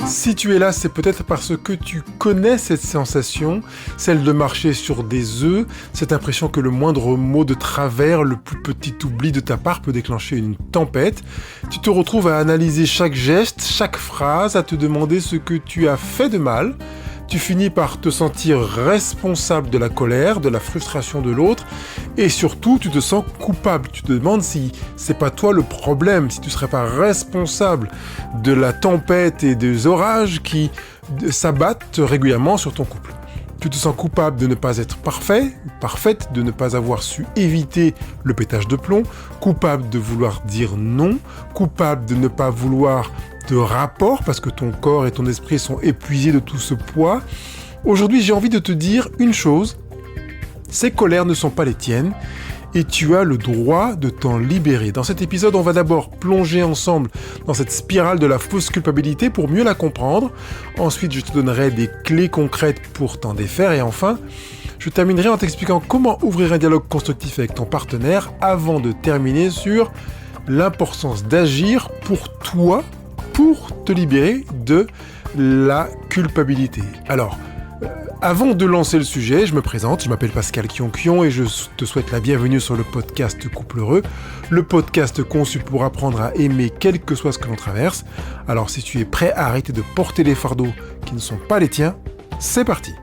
Si tu es là, c'est peut-être parce que tu connais cette sensation, celle de marcher sur des œufs, cette impression que le moindre mot de travers, le plus petit oubli de ta part peut déclencher une tempête. Tu te retrouves à analyser chaque geste, chaque phrase, à te demander ce que tu as fait de mal. Tu finis par te sentir responsable de la colère, de la frustration de l'autre, et surtout, tu te sens coupable. Tu te demandes si c'est pas toi le problème, si tu serais pas responsable de la tempête et des orages qui s'abattent régulièrement sur ton couple. Tu te sens coupable de ne pas être parfait, parfaite, de ne pas avoir su éviter le pétage de plomb, coupable de vouloir dire non, coupable de ne pas vouloir de rapport parce que ton corps et ton esprit sont épuisés de tout ce poids. Aujourd'hui, j'ai envie de te dire une chose, ces colères ne sont pas les tiennes et tu as le droit de t'en libérer. Dans cet épisode, on va d'abord plonger ensemble dans cette spirale de la fausse culpabilité pour mieux la comprendre. Ensuite, je te donnerai des clés concrètes pour t'en défaire et enfin, je terminerai en t'expliquant comment ouvrir un dialogue constructif avec ton partenaire avant de terminer sur l'importance d'agir pour toi pour te libérer de la culpabilité. Alors, avant de lancer le sujet, je me présente, je m'appelle Pascal Kionkion et je te souhaite la bienvenue sur le podcast Couple Heureux, le podcast conçu pour apprendre à aimer quel que soit ce que l'on traverse. Alors si tu es prêt à arrêter de porter les fardeaux qui ne sont pas les tiens, c'est parti.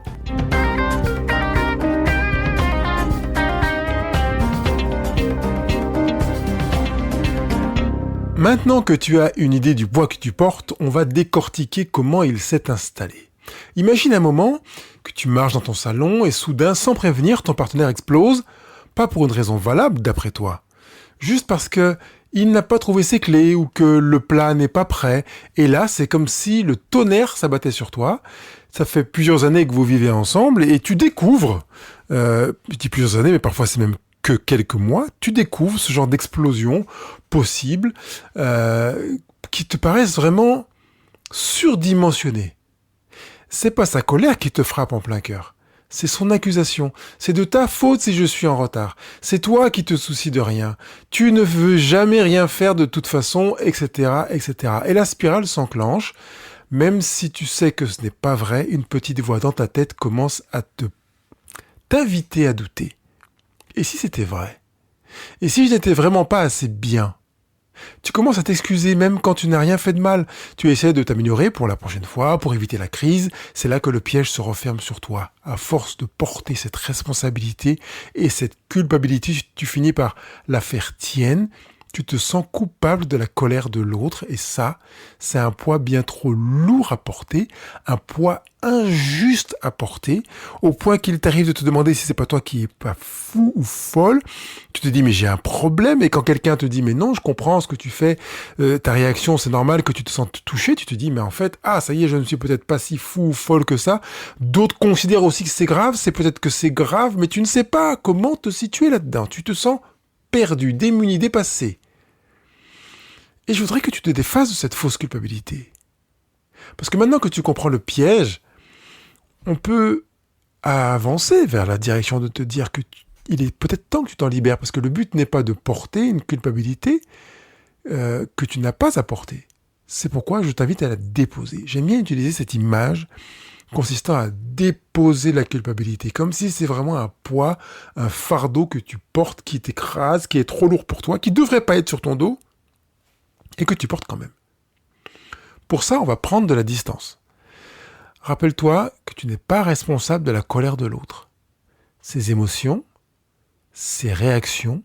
Maintenant que tu as une idée du poids que tu portes, on va décortiquer comment il s'est installé. Imagine un moment que tu marches dans ton salon et soudain, sans prévenir, ton partenaire explose, pas pour une raison valable d'après toi, juste parce que il n'a pas trouvé ses clés ou que le plat n'est pas prêt. Et là, c'est comme si le tonnerre s'abattait sur toi. Ça fait plusieurs années que vous vivez ensemble et tu découvres, je dis plusieurs années, mais parfois c'est même que quelques mois, tu découvres ce genre d'explosion possible qui te paraissent vraiment surdimensionnées. C'est pas sa colère qui te frappe en plein cœur. C'est son accusation. C'est de ta faute si je suis en retard. C'est toi qui te soucies de rien. Tu ne veux jamais rien faire de toute façon, etc., etc. Et la spirale s'enclenche. Même si tu sais que ce n'est pas vrai, une petite voix dans ta tête commence à t'inviter à douter. Et si c'était vrai ? Et si je n'étais vraiment pas assez bien ? Tu commences à t'excuser même quand tu n'as rien fait de mal. Tu essaies de t'améliorer pour la prochaine fois, pour éviter la crise. C'est là que le piège se referme sur toi. À force de porter cette responsabilité et cette culpabilité, tu finis par la faire tienne. Tu te sens coupable de la colère de l'autre et ça, c'est un poids bien trop lourd à porter, un poids injuste à porter, au point qu'il t'arrive de te demander si c'est pas toi qui es pas fou ou folle. Tu te dis mais j'ai un problème et quand quelqu'un te dit mais non, je comprends ce que tu fais, ta réaction c'est normal que tu te sentes touché, tu te dis mais en fait, ça y est, je ne suis peut-être pas si fou ou folle que ça. D'autres considèrent aussi que c'est grave, c'est peut-être que c'est grave, mais tu ne sais pas comment te situer là-dedans. Tu te sens perdu, démuni, dépassé. Et je voudrais que tu te défasses de cette fausse culpabilité. Parce que maintenant que tu comprends le piège, on peut avancer vers la direction de te dire que il est peut-être temps que tu t'en libères. Parce que le but n'est pas de porter une culpabilité que tu n'as pas à porter. C'est pourquoi je t'invite à la déposer. J'aime bien utiliser cette image consistant à déposer la culpabilité. Comme si c'est vraiment un poids, un fardeau que tu portes, qui t'écrase, qui est trop lourd pour toi, qui ne devrait pas être sur ton dos, et que tu portes quand même. Pour ça, on va prendre de la distance. Rappelle-toi que tu n'es pas responsable de la colère de l'autre. Ses émotions, ses réactions,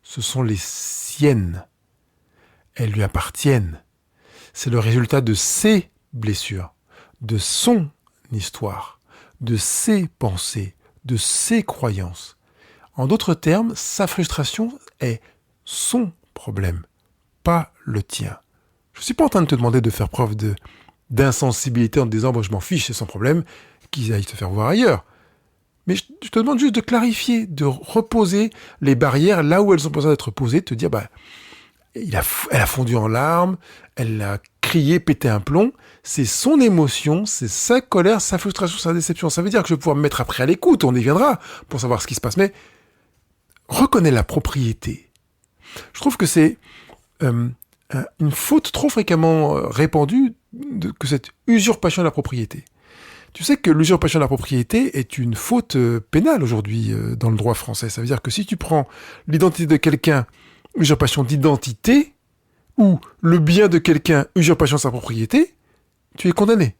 ce sont les siennes. Elles lui appartiennent. C'est le résultat de ses blessures, de son histoire, de ses pensées, de ses croyances. En d'autres termes, sa frustration est son problème, pas le tien. Je ne suis pas en train de te demander de faire preuve d'insensibilité en te disant je m'en fiche, c'est son problème, qu'ils aillent te faire voir ailleurs. Mais je te demande juste de clarifier, de reposer les barrières là où elles ont besoin d'être posées, de te dire elle a fondu en larmes, elle a crié, pété un plomb, c'est son émotion, c'est sa colère, sa frustration, sa déception. Ça veut dire que je vais pouvoir me mettre après à l'écoute, on y viendra pour savoir ce qui se passe, mais reconnais la propriété. Je trouve que c'est une faute trop fréquemment répandue que cette usurpation de la propriété. Tu sais que l'usurpation de la propriété est une faute pénale aujourd'hui dans le droit français. Ça veut dire que si tu prends l'identité de quelqu'un, usurpation d'identité, ou le bien de quelqu'un, usurpation de sa propriété, tu es condamné.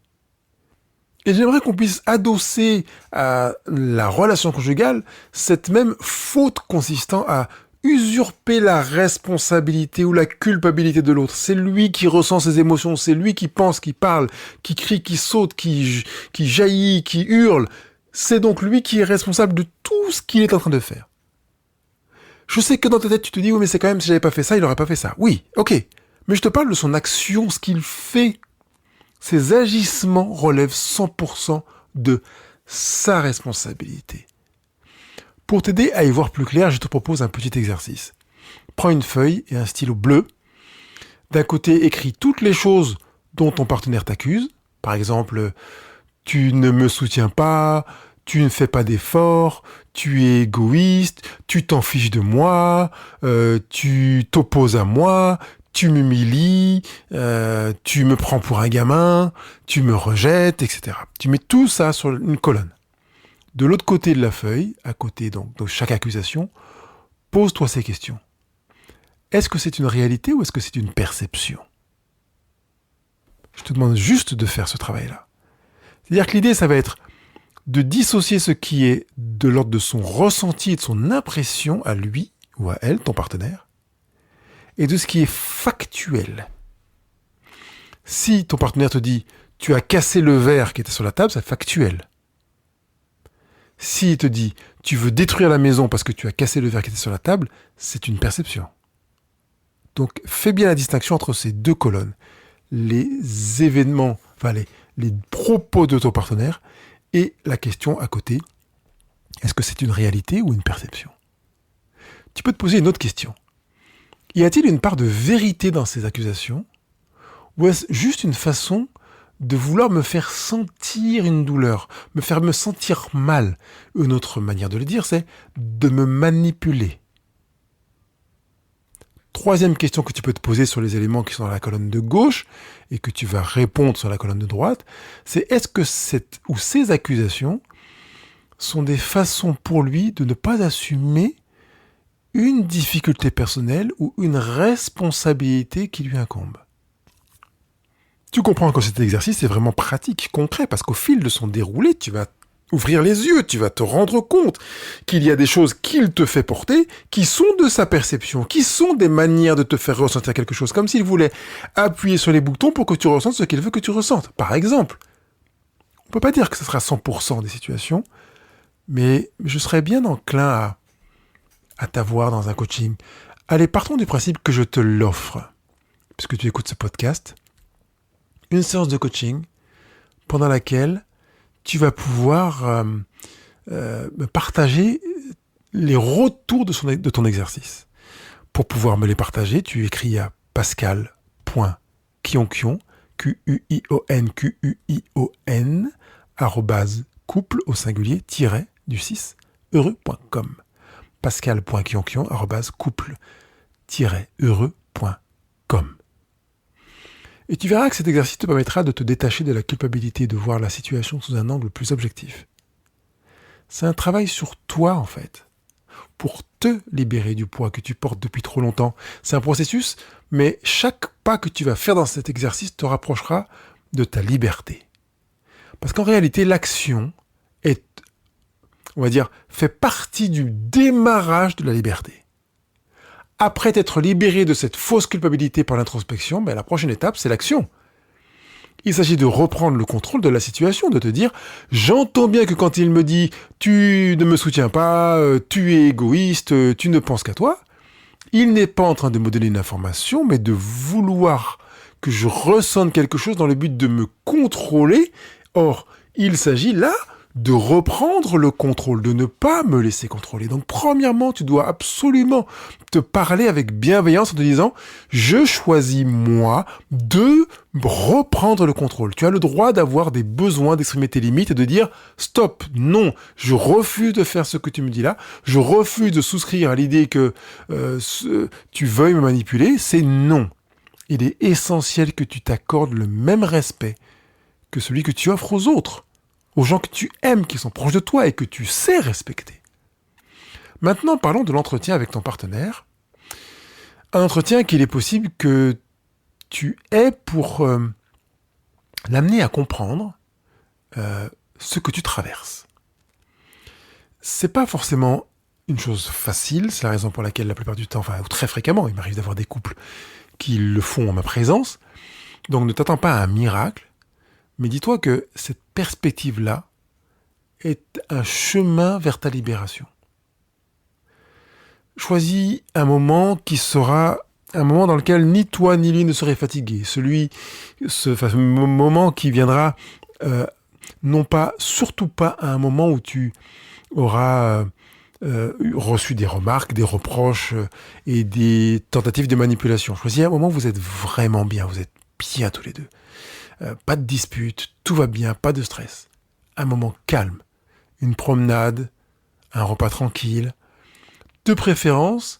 Et j'aimerais qu'on puisse adosser à la relation conjugale cette même faute consistant à usurper la responsabilité ou la culpabilité de l'autre. C'est lui qui ressent ses émotions, c'est lui qui pense, qui parle, qui crie, qui saute, qui jaillit, qui hurle. C'est donc lui qui est responsable de tout ce qu'il est en train de faire. Je sais que dans ta tête, tu te dis, oui, mais c'est quand même, si j'avais pas fait ça, il aurait pas fait ça. Oui, ok. Mais je te parle de son action, ce qu'il fait. Ses agissements relèvent 100% de sa responsabilité. Pour t'aider à y voir plus clair, je te propose un petit exercice. Prends une feuille et un stylo bleu. D'un côté, écris toutes les choses dont ton partenaire t'accuse. Par exemple, tu ne me soutiens pas, tu ne fais pas d'efforts, tu es égoïste, tu t'en fiches de moi, tu t'opposes à moi, tu m'humilies, tu me prends pour un gamin, tu me rejettes, etc. Tu mets tout ça sur une colonne. De l'autre côté de la feuille, à côté donc de chaque accusation, pose-toi ces questions. Est-ce que c'est une réalité ou est-ce que c'est une perception ? Je te demande juste de faire ce travail-là. C'est-à-dire que l'idée, ça va être de dissocier ce qui est de l'ordre de son ressenti et de son impression à lui ou à elle, ton partenaire, et de ce qui est factuel. Si ton partenaire te dit « tu as cassé le verre qui était sur la table », c'est factuel. S'il te dit « tu veux détruire la maison parce que tu as cassé le verre qui était sur la table », c'est une perception. Donc fais bien la distinction entre ces deux colonnes. Les événements, enfin les propos de ton partenaire et la question à côté, est-ce que c'est une réalité ou une perception ? Tu peux te poser une autre question. Y a-t-il une part de vérité dans ces accusations ? Ou est-ce juste une façon de vouloir me faire sentir une douleur, me faire me sentir mal ? Une autre manière de le dire, c'est de me manipuler. Troisième question que tu peux te poser sur les éléments qui sont dans la colonne de gauche et que tu vas répondre sur la colonne de droite, c'est est-ce que ces accusations sont des façons pour lui de ne pas assumer une difficulté personnelle ou une responsabilité qui lui incombe. Tu comprends que cet exercice est vraiment pratique, concret, parce qu'au fil de son déroulé, tu vas ouvrir les yeux, tu vas te rendre compte qu'il y a des choses qu'il te fait porter, qui sont de sa perception, qui sont des manières de te faire ressentir quelque chose, comme s'il voulait appuyer sur les boutons pour que tu ressentes ce qu'il veut que tu ressentes. Par exemple, on ne peut pas dire que ce sera 100% des situations, mais je serais bien enclin à t'avoir dans un coaching. Allez, partons du principe que je te l'offre, puisque tu écoutes ce podcast. Une séance de coaching pendant laquelle tu vas pouvoir me partager les retours de ton exercice. Pour pouvoir me les partager, tu écris à pascal.quionquion, QUION, @couple au singulier -du6 heureux.com. pascal.quionquion, couple-heureux.com. Et tu verras que cet exercice te permettra de te détacher de la culpabilité et de voir la situation sous un angle plus objectif. C'est un travail sur toi, en fait, pour te libérer du poids que tu portes depuis trop longtemps. C'est un processus, mais chaque pas que tu vas faire dans cet exercice te rapprochera de ta liberté. Parce qu'en réalité, l'action est, on va dire, fait partie du démarrage de la liberté. Après t'être libéré de cette fausse culpabilité par l'introspection, la prochaine étape, c'est l'action. Il s'agit de reprendre le contrôle de la situation, de te dire « J'entends bien que quand il me dit « Tu ne me soutiens pas, tu es égoïste, tu ne penses qu'à toi », il n'est pas en train de me donner une information, mais de vouloir que je ressente quelque chose dans le but de me contrôler. Or, il s'agit là de reprendre le contrôle, de ne pas me laisser contrôler. Donc, premièrement, tu dois absolument te parler avec bienveillance en te disant « Je choisis, moi, de reprendre le contrôle ». Tu as le droit d'avoir des besoins, d'exprimer tes limites et de dire « Stop, non, je refuse de faire ce que tu me dis là. Je refuse de souscrire à l'idée que tu veuilles me manipuler. C'est non ». Il est essentiel que tu t'accordes le même respect que celui que tu offres aux autres, aux gens que tu aimes, qui sont proches de toi et que tu sais respecter. Maintenant, parlons de l'entretien avec ton partenaire. Un entretien qu'il est possible que tu aies pour l'amener à comprendre ce que tu traverses. C'est pas forcément une chose facile, c'est la raison pour laquelle la plupart du temps, ou très fréquemment, il m'arrive d'avoir des couples qui le font en ma présence. Donc ne t'attends pas à un miracle, mais dis-toi que cette perspective-là est un chemin vers ta libération. Choisis un moment qui sera un moment dans lequel ni toi ni lui ne serez fatigués. Ce moment qui viendra surtout pas à un moment où tu auras reçu des remarques, des reproches et des tentatives de manipulation. Choisis un moment où vous êtes vraiment bien, vous êtes bien tous les deux. Pas de dispute, tout va bien, pas de stress. Un moment calme, une promenade, un repas tranquille, de préférence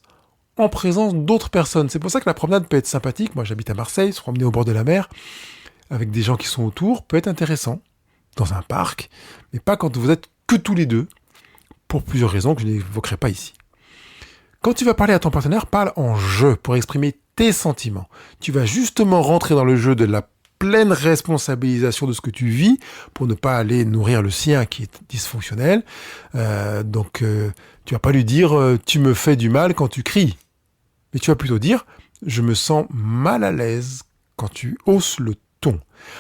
en présence d'autres personnes. C'est pour ça que la promenade peut être sympathique. Moi, j'habite à Marseille, se promener au bord de la mer avec des gens qui sont autour peut être intéressant dans un parc, mais pas quand vous êtes que tous les deux, pour plusieurs raisons que je n'évoquerai pas ici. Quand tu vas parler à ton partenaire, parle en je pour exprimer tes sentiments. Tu vas justement rentrer dans le jeu de la pleine responsabilisation de ce que tu vis pour ne pas aller nourrir le sien qui est dysfonctionnel. Donc, tu vas pas lui dire « tu me fais du mal quand tu cries ». Mais tu vas plutôt dire « je me sens mal à l'aise quand tu hausses le ton ».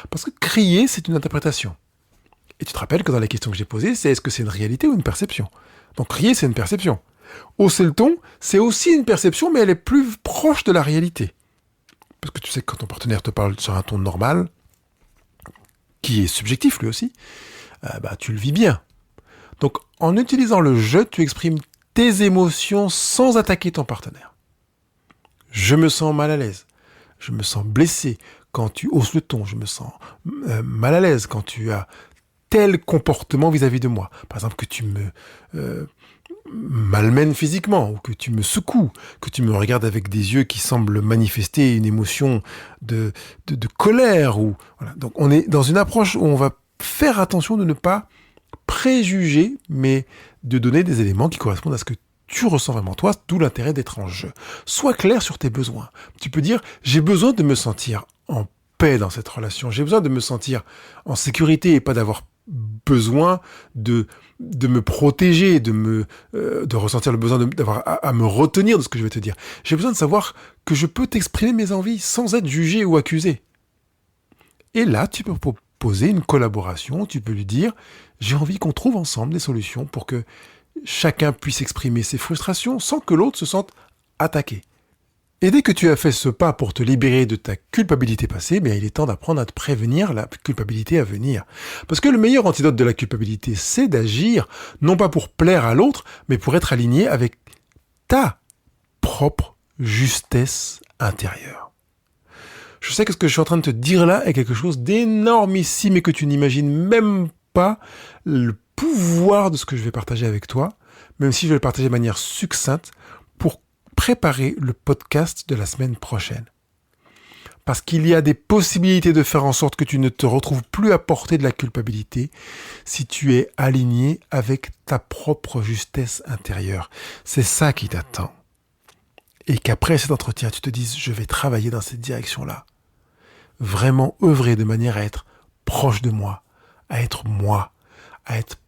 Parce que crier, c'est une interprétation. Et tu te rappelles que dans la question que j'ai posée, c'est est-ce que c'est une réalité ou une perception ? Donc crier, c'est une perception. Hausser le ton, c'est aussi une perception, mais elle est plus proche de la réalité. Parce que tu sais que quand ton partenaire te parle sur un ton normal, qui est subjectif lui aussi, tu le vis bien. Donc en utilisant le « je », tu exprimes tes émotions sans attaquer ton partenaire. Je me sens mal à l'aise. Je me sens blessé quand tu hausses le ton. Je me sens mal à l'aise quand tu as tel comportement vis-à-vis de moi. Par exemple, que tu me malmènes physiquement, ou que tu me secoues, que tu me regardes avec des yeux qui semblent manifester une émotion de colère. Voilà. Donc on est dans une approche où on va faire attention de ne pas préjuger, mais de donner des éléments qui correspondent à ce que tu ressens vraiment toi, d'où l'intérêt d'être en jeu. Sois clair sur tes besoins. Tu peux dire, j'ai besoin de me sentir en paix dans cette relation, j'ai besoin de me sentir en sécurité et pas d'avoir besoin de me protéger, de ressentir le besoin d'avoir à me retenir de ce que je vais te dire. J'ai besoin de savoir que je peux t'exprimer mes envies sans être jugé ou accusé. Et là, tu peux proposer une collaboration, tu peux lui dire, j'ai envie qu'on trouve ensemble des solutions pour que chacun puisse exprimer ses frustrations sans que l'autre se sente attaqué. Et dès que tu as fait ce pas pour te libérer de ta culpabilité passée, il est temps d'apprendre à te prévenir la culpabilité à venir. Parce que le meilleur antidote de la culpabilité, c'est d'agir, non pas pour plaire à l'autre, mais pour être aligné avec ta propre justesse intérieure. Je sais que ce que je suis en train de te dire là est quelque chose d'énormissime et que tu n'imagines même pas le pouvoir de ce que je vais partager avec toi, même si je vais le partager de manière succincte pour préparer le podcast de la semaine prochaine. Parce qu'il y a des possibilités de faire en sorte que tu ne te retrouves plus à porter de la culpabilité si tu es aligné avec ta propre justesse intérieure. C'est ça qui t'attend. Et qu'après cet entretien, tu te dises « je vais travailler dans cette direction-là ». Vraiment œuvrer de manière à être proche de moi, à être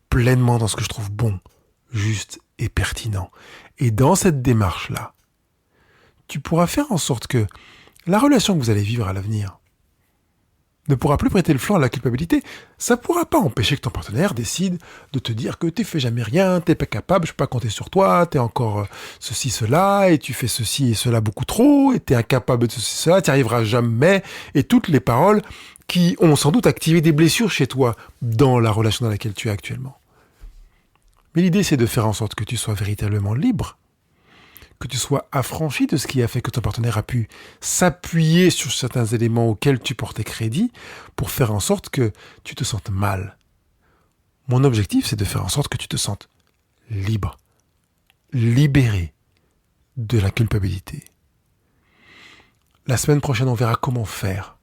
pleinement dans ce que je trouve bon, juste et pertinent. Et dans cette démarche-là, tu pourras faire en sorte que la relation que vous allez vivre à l'avenir ne pourra plus prêter le flanc à la culpabilité. Ça ne pourra pas empêcher que ton partenaire décide de te dire que tu fais jamais rien, tu n'es pas capable, je ne peux pas compter sur toi, tu es encore ceci, cela, et tu fais ceci et cela beaucoup trop, et tu es incapable de ceci, cela, tu n'y arriveras jamais, et toutes les paroles qui ont sans doute activé des blessures chez toi dans la relation dans laquelle tu es actuellement. Mais l'idée, c'est de faire en sorte que tu sois véritablement libre, que tu sois affranchi de ce qui a fait que ton partenaire a pu s'appuyer sur certains éléments auxquels tu portais crédit pour faire en sorte que tu te sentes mal. Mon objectif, c'est de faire en sorte que tu te sentes libre, libéré de la culpabilité. la semaine prochaine, on verra comment faire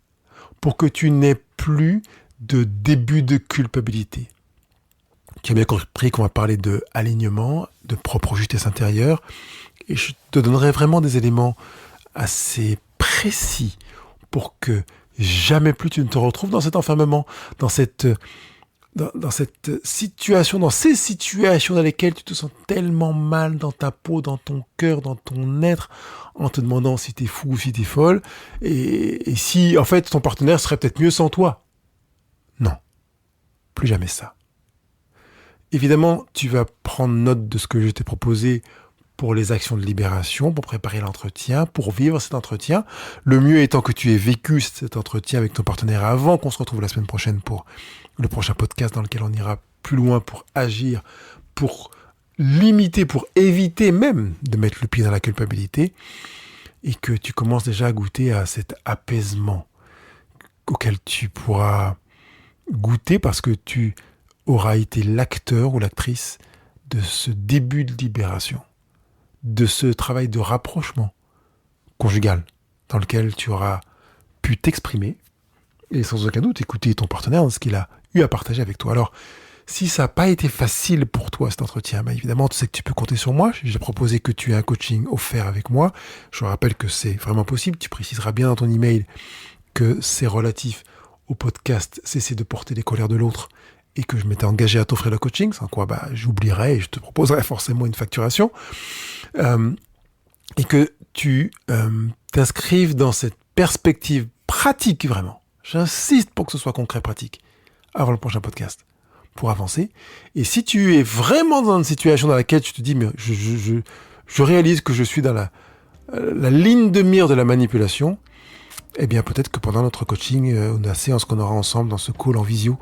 pour que tu n'aies plus de début de culpabilité. Tu as bien compris qu'on va parler de alignement, de propre justesse intérieure, et je te donnerai vraiment des éléments assez précis pour que jamais plus tu ne te retrouves dans cet enfermement, dans cette situation, dans ces situations dans lesquelles tu te sens tellement mal dans ta peau, dans ton cœur, dans ton être, en te demandant si t'es fou ou si t'es folle, et si en fait ton partenaire serait peut-être mieux sans toi. Non, plus jamais ça. Évidemment, tu vas prendre note de ce que je t'ai proposé pour les actions de libération, pour préparer l'entretien, pour vivre cet entretien. Le mieux étant que tu aies vécu cet entretien avec ton partenaire avant qu'on se retrouve la semaine prochaine pour le prochain podcast dans lequel on ira plus loin pour agir, pour limiter, pour éviter même de mettre le pied dans la culpabilité, et que tu commences déjà à goûter à cet apaisement auquel tu pourras goûter parce que tu auras été l'acteur ou l'actrice de ce début de libération, de ce travail de rapprochement conjugal dans lequel tu auras pu t'exprimer et sans aucun doute écouter ton partenaire dans ce qu'il a eu à partager avec toi. Alors, si ça n'a pas été facile pour toi cet entretien, évidemment, tu sais que tu peux compter sur moi. J'ai proposé que tu aies un coaching offert avec moi. Je rappelle que c'est vraiment possible. Tu préciseras bien dans ton email que c'est relatif au podcast Cesser de porter les colères de l'autre et que je m'étais engagé à t'offrir le coaching, sans quoi j'oublierais et je te proposerai forcément une facturation. Et que tu t'inscrives dans cette perspective pratique vraiment. J'insiste pour que ce soit concret, pratique, avant le prochain podcast, pour avancer. Et si tu es vraiment dans une situation dans laquelle tu te dis, mais je réalise que je suis dans la ligne de mire de la manipulation, eh bien peut-être que pendant notre coaching, la séance qu'on aura ensemble dans ce call en visio,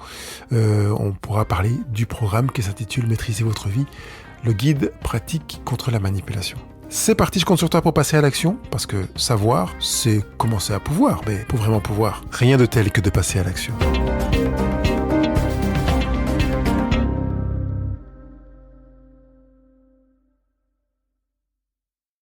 on pourra parler du programme qui s'intitule « Maîtriser votre vie », le guide pratique contre la manipulation. C'est parti, je compte sur toi pour passer à l'action, parce que savoir, c'est commencer à pouvoir, mais pour vraiment pouvoir, rien de tel que de passer à l'action.